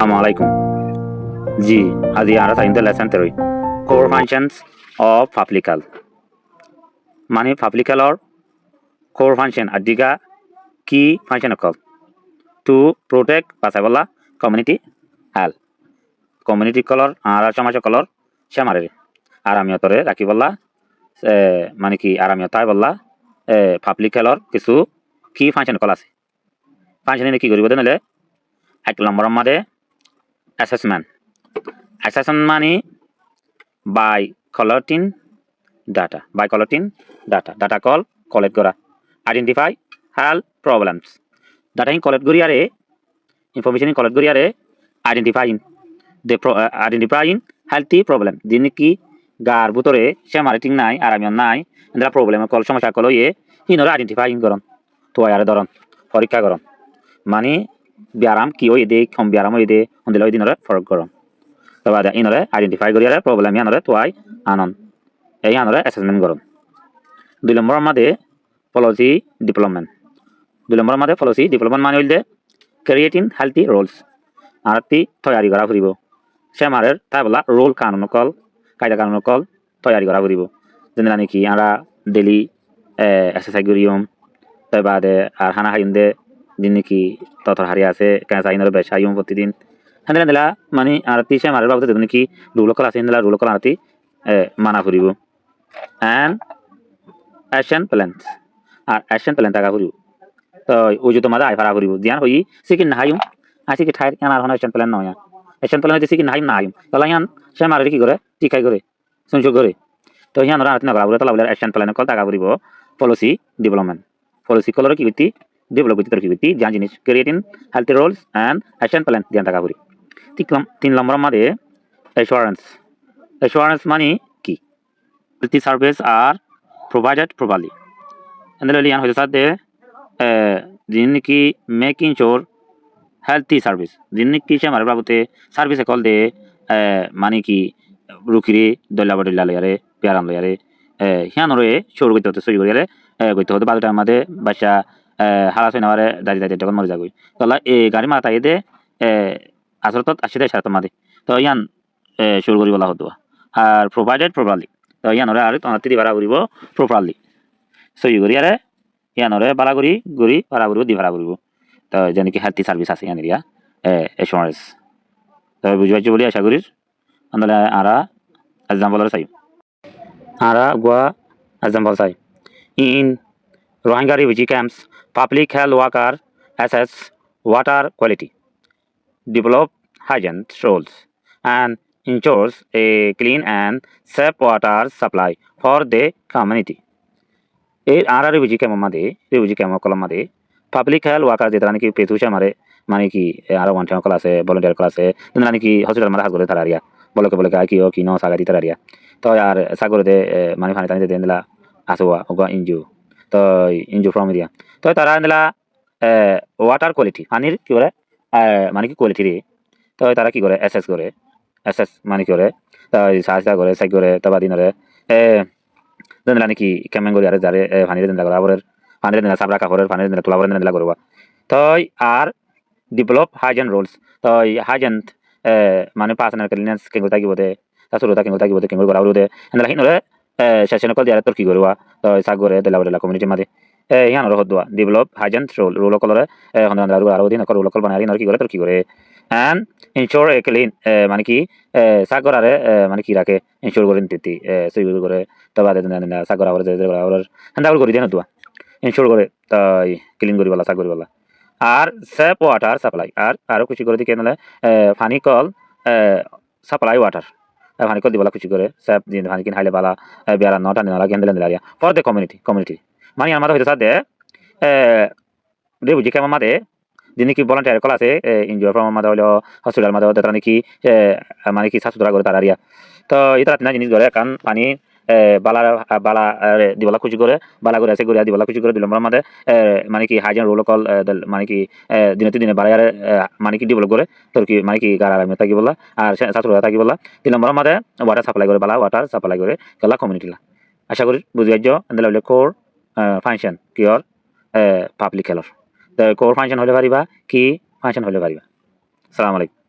Assalamualaikum. Ji, আজি আমরা তাইন lesson 3 core functions of public health. মানে public health core function adiga key function okol to protect pasabala community health. Community color আর সমাজ color সমারে আর আমি অতরে রাখি বললা মানে কি আর আমি তাই বললা public health কিছু key function কল আছে ফাংশন কি করিব দেনলে এক নম্বর মধ্যে assessment money by collecting data collect kora identify health problems data collect kori are information collect kori are identifying healthy problem diniki gar butore semating nai aramion nai ndra problem kol সমস্যা kol ye hinora identifying koron to are doron porikha koron mani biaram ki hoy de kom biaram hoy de ondelo dinora fork koron তবে ইনরে identify করিয়ারে problem ইয়ানরে তোয়াই আনন এই আনরে assessment করুন 2 নম্বর মধ্যে policy development 2 নম্বর মধ্যে policy development মানে হইলে creating healthy rules আরতি তৈরি করা ফুরিব সেমারের তাই বলা রুল কানুন কল কায়দা কানুন কল তৈরি করা ফুরিব যেন নাকি আমরা ডেইলি এক্সারসাইজ করিম তাই বাদে আর হানা হাইন্দে দিন নাকি ততর হারি আছে কেন সাইনরে বেশাইম প্রতিদিন handela dela mani arati she marar babu deduni ki rule kala asindela rule kala arati mana furibo and action plans ar action plan taga furibo to oju tomada ai fara furibo dian hoi sikin nahayum asi ki thair yana hono action plan noya action plan de sikin nahayum nahayum tala yan she marar ki gore tikai gore sunjo gore to yan ora arati na gala tala bole action plan kol taga furibo policy development policy color ki biti develop biti tor ki biti jan jinis creating healthy roles and action plan dian taga furi 3 নম্বর মধ্যে assurance মানে কি healthy service are provided properly এন্ডেলে লিয়ান হইছে সাথে জিনকি making sure healthy service জিনকি সে মারে বাবুতে service call দে মানে কি রুকিরে দলাবডলা লয়ারে পিয়ারাম লয়ারে হিয়ানরে sure কইতে হতে সই করিয়ারে কইতে হতে বাদটা মধ্যে বাসা হালাস হইনারে দাদি দাদি তখন মরে যাগই তলা এই গাড়ি মাথা এদে আসরতত আসিদে সারত মাদে তো ইয়ান শুরু করি বলা হতো আর প্রোভাইডেড প্রপারলি তো ইয়ানরে আর তনাতি দি ভাড়া করিব প্রপারলি সই করি আরে ইয়ানরে বালা করি গরি ভাড়া করিব দি ভাড়া করিব তো যেন কি হেলথি সার্ভিস আছে ইয়ান এরিয়া এসুরেন্স তো বুঝবাইছো বলি আশা করি আন্দলে আরা এক্সাম্পল চাই আরা গোয়া এক্সাম্পল চাই in Rohingya refugee camps public health worker assess water quality develop hygiene rules and ensures a clean and safe water supply for the community. এই আর রিভিউজি কেমন কলম মাদে পাবলিক হেলথ ওয়ার্কার যেটা নাকি পেতুছে আমারে মানে কি আর ওয়ান টাইম ক্লাস আছে ভলান্টিয়ার ক্লাস আছে নাকি হসপিটাল মারা হাত করে তারারিয়া বলে কি ও কি ন সাগাতি তারারিয়া তো আর সাগরে দে মানে পানি টানি দে দিলা আসোয়া ওগা ইনজু তো ইনজু ফ্রম এরিয়া তো তারা দিলা ওয়াটার কোয়ালিটি পানির কি বলে মানে কি কোয়ালিটি রে তো তারা কি করে এসএস মানে কি করে সাহায্য করে সাই করে তবা দিনরে দেনলা নাকি কেমন করে আরে যারে পানিরে দেনলা করে আবরের পানিরে দেনলা সাবরা কাপড়ের পানিরে দেনলা তোলা করে দেনলা করবা তো আর ডেভেলপ হাইজেন রুলস তো হাইজেন মানে পার্সোনাল ক্লিননেস কেঙ্গো থাকিবতে তাছুরতা কেঙ্গো থাকিবতে কেঙ্গো করা হলুদে দেনলা হিনরে সেশন কল দিয়ারে তোর কি করবা তো সাগরে দেলা বড়লা কমিউনিটি মাঝে ইয়ান রহ দোয়া ডেভেলপ হাইজেন রুল কলরে হন্দান আরো দিন রুল কল বানাই আর কি করে তোর কি করে and ensure a clean মানে কি সাগর আরে মানে কি রাখে ইনশোর করে নিতে সই করে তবা দেন সাগর আবার যে আবার হন্দা করে দেন দোয়া ইনশোর করে তাই ক্লিন করি বলা সাগর বলা আর সেফ ওয়াটার সাপ্লাই আর খুশি করে দিকে নালে পানি কল সাপ্লাই ওয়াটার পানি কল দিবলা খুশি করে সেফ দিন পানি কিন হাইলে বালা বিয়ারা নটা নিলা গেন্দলে দিলারিয়া ফর দ্য কমিউনিটি মানে আমাদের হইতে সাথে বুঝি কেমন মাদে যিনি ভলান্টিয়ার কল আছে এনজিও ফ্রম মাদা হলো হসপিটাল মাদা তারা নাকি মানে কি সাফ সুতরা করে তারারিয়া তো এটা না জিনিস ধরে কারণ পানি বালা দিবলা খুশি করে বালা করে আছে গড়িয়া দিবলা খুশি করে 2 নম্বর মাদে মানে কি হাইজেন রোল কল মানে কি দিনে বাড়ায়ারে মানে কি ডেভেলপ করে তোর কি মানে কি গাড়া থাকি বলা আর সাফ সুতরা থাকি বলা 3 নম্বর মাদে ওয়াটার সাপ্লাই করে বালা ওয়াটার সাপ্লাই করে গলা কমিউনিটিলা আশা করি বুঝি আইছো এন্ড লাইলে কোর ফাংশন কিওর public health the core function হলে পারিবা কি ফাংশন হলে পারিবা আসসালামু আলাইকুম